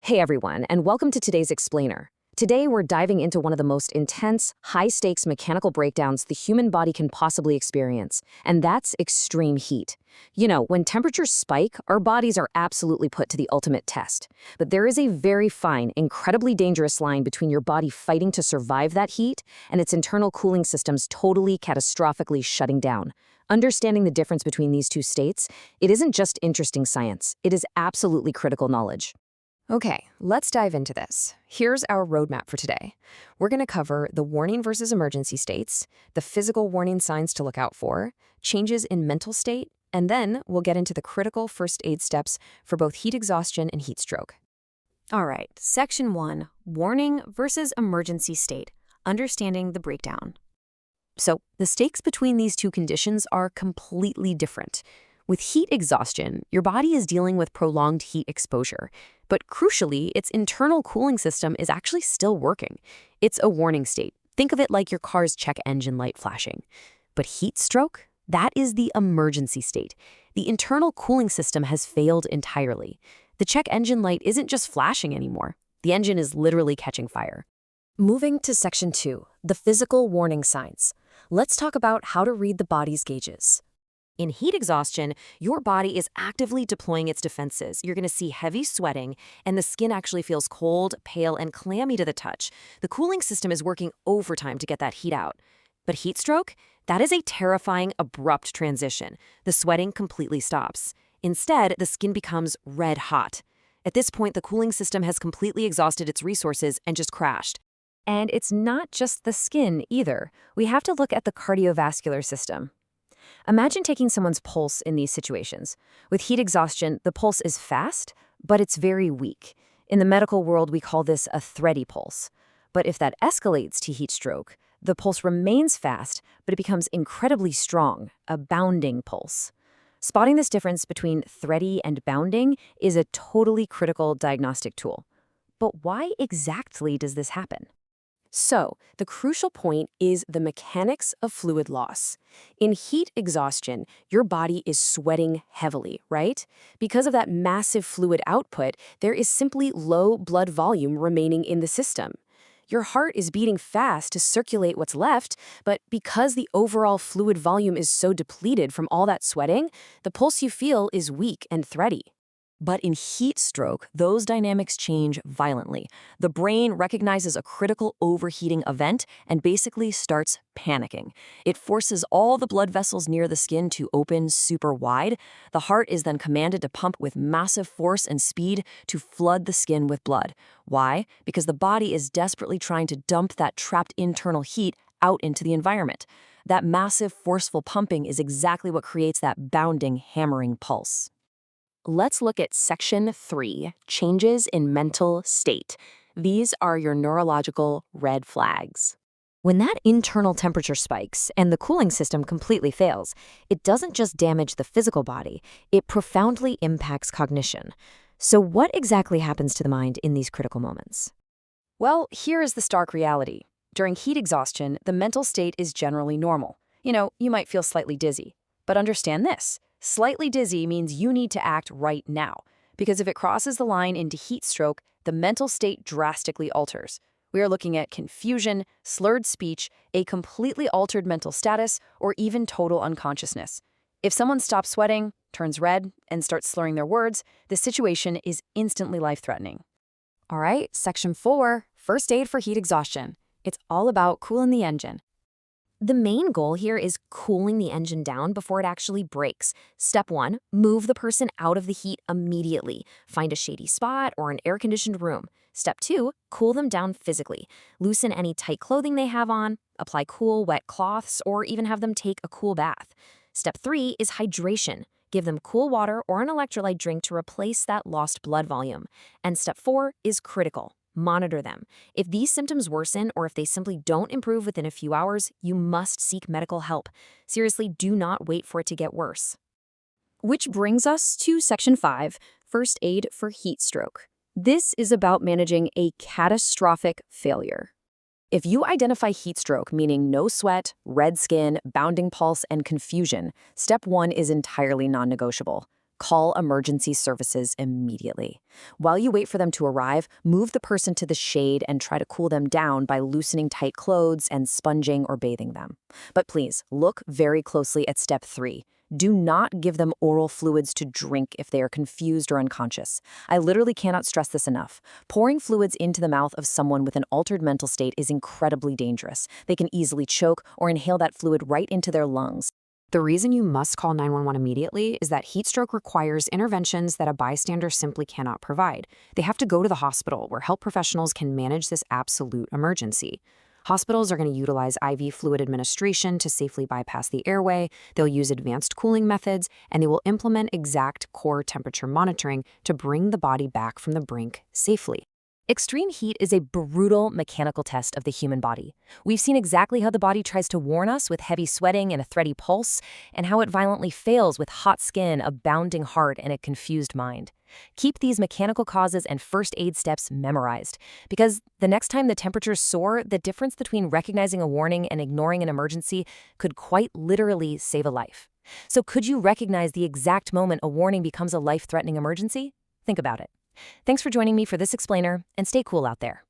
Hey everyone, and welcome to today's Explainer. Today we're diving into one of the most intense, high-stakes mechanical breakdowns the human body can possibly experience, and that's extreme heat. You know, when temperatures spike, our bodies are absolutely put to the ultimate test. But there is a very fine, incredibly dangerous line between your body fighting to survive that heat and its internal cooling systems totally, catastrophically shutting down. Understanding the difference between these two states, it isn't just interesting science, it is absolutely critical knowledge. Okay, let's dive into this. Here's our roadmap for today. We're going to cover the warning versus emergency states, the physical warning signs to look out for, changes in mental state, and then we'll get into the critical first aid steps for both heat exhaustion and heat stroke. All right, Section 1, Warning versus Emergency State, Understanding the Breakdown. So, the stakes between these two conditions are completely different. With heat exhaustion, your body is dealing with prolonged heat exposure. But crucially, its internal cooling system is actually still working. It's a warning state. Think of it like your car's check engine light flashing. But heat stroke? That is the emergency state. The internal cooling system has failed entirely. The check engine light isn't just flashing anymore. The engine is literally catching fire. Moving to Section 2, the physical warning signs. Let's talk about how to read the body's gauges. In heat exhaustion, your body is actively deploying its defenses. You're going to see heavy sweating, and the skin actually feels cold, pale, and clammy to the touch. The cooling system is working overtime to get that heat out. But heat stroke? That is a terrifying, abrupt transition. The sweating completely stops. Instead, the skin becomes red hot. At this point, the cooling system has completely exhausted its resources and just crashed. And it's not just the skin either. We have to look at the cardiovascular system. Imagine taking someone's pulse in these situations. With heat exhaustion, the pulse is fast, but it's very weak. In the medical world, we call this a thready pulse. But if that escalates to heat stroke, the pulse remains fast, but it becomes incredibly strong, a bounding pulse. Spotting this difference between thready and bounding is a totally critical diagnostic tool. But why exactly does this happen? So, the crucial point is the mechanics of fluid loss. In heat exhaustion, your body is sweating heavily, right? Because of that massive fluid output, there is simply low blood volume remaining in the system. Your heart is beating fast to circulate what's left, but because the overall fluid volume is so depleted from all that sweating, the pulse you feel is weak and thready. But in heat stroke, those dynamics change violently. The brain recognizes a critical overheating event and basically starts panicking. It forces all the blood vessels near the skin to open super wide. The heart is then commanded to pump with massive force and speed to flood the skin with blood. Why? Because the body is desperately trying to dump that trapped internal heat out into the environment. That massive, forceful pumping is exactly what creates that bounding, hammering pulse. Let's look at Section 3, Changes in Mental State. These are your neurological red flags. When that internal temperature spikes and the cooling system completely fails, it doesn't just damage the physical body, it profoundly impacts cognition. So what exactly happens to the mind in these critical moments? Well, here is the stark reality. During heat exhaustion, the mental state is generally normal. You might feel slightly dizzy. But understand this. Slightly dizzy means you need to act right now, because if it crosses the line into heat stroke, the mental state drastically alters. We are looking at confusion, slurred speech, a completely altered mental status, or even total unconsciousness. If someone stops sweating, turns red, and starts slurring their words, the situation is instantly life-threatening. All right, Section 4, First Aid for Heat Exhaustion. It's all about cooling the engine. The main goal here is cooling the engine down before it actually breaks. Step 1, move the person out of the heat immediately. Find a shady spot or an air-conditioned room. Step 2, cool them down physically. Loosen any tight clothing they have on, apply cool, wet cloths, or even have them take a cool bath. Step 3 is hydration. Give them cool water or an electrolyte drink to replace that lost blood volume. And step 4 is critical. Monitor them. If these symptoms worsen or if they simply don't improve within a few hours, you must seek medical help. Seriously, do not wait for it to get worse. Which brings us to Section 5, First Aid for Heat Stroke. This is about managing a catastrophic failure. If you identify heat stroke, meaning no sweat, red skin, bounding pulse, and confusion, step 1 is entirely non-negotiable. Call emergency services immediately. While you wait for them to arrive, move the person to the shade and try to cool them down by loosening tight clothes and sponging or bathing them. But please, look very closely at step 3. Do not give them oral fluids to drink if they are confused or unconscious. I literally cannot stress this enough. Pouring fluids into the mouth of someone with an altered mental state is incredibly dangerous. They can easily choke or inhale that fluid right into their lungs. The reason you must call 911 immediately is that heat stroke requires interventions that a bystander simply cannot provide. They have to go to the hospital where health professionals can manage this absolute emergency. Hospitals are going to utilize IV fluid administration to safely bypass the airway, they'll use advanced cooling methods, and they will implement exact core temperature monitoring to bring the body back from the brink safely. Extreme heat is a brutal mechanical test of the human body. We've seen exactly how the body tries to warn us with heavy sweating and a thready pulse, and how it violently fails with hot skin, a bounding heart, and a confused mind. Keep these mechanical causes and first aid steps memorized, because the next time the temperatures soar, the difference between recognizing a warning and ignoring an emergency could quite literally save a life. So could you recognize the exact moment a warning becomes a life-threatening emergency? Think about it. Thanks for joining me for this explainer, and stay cool out there.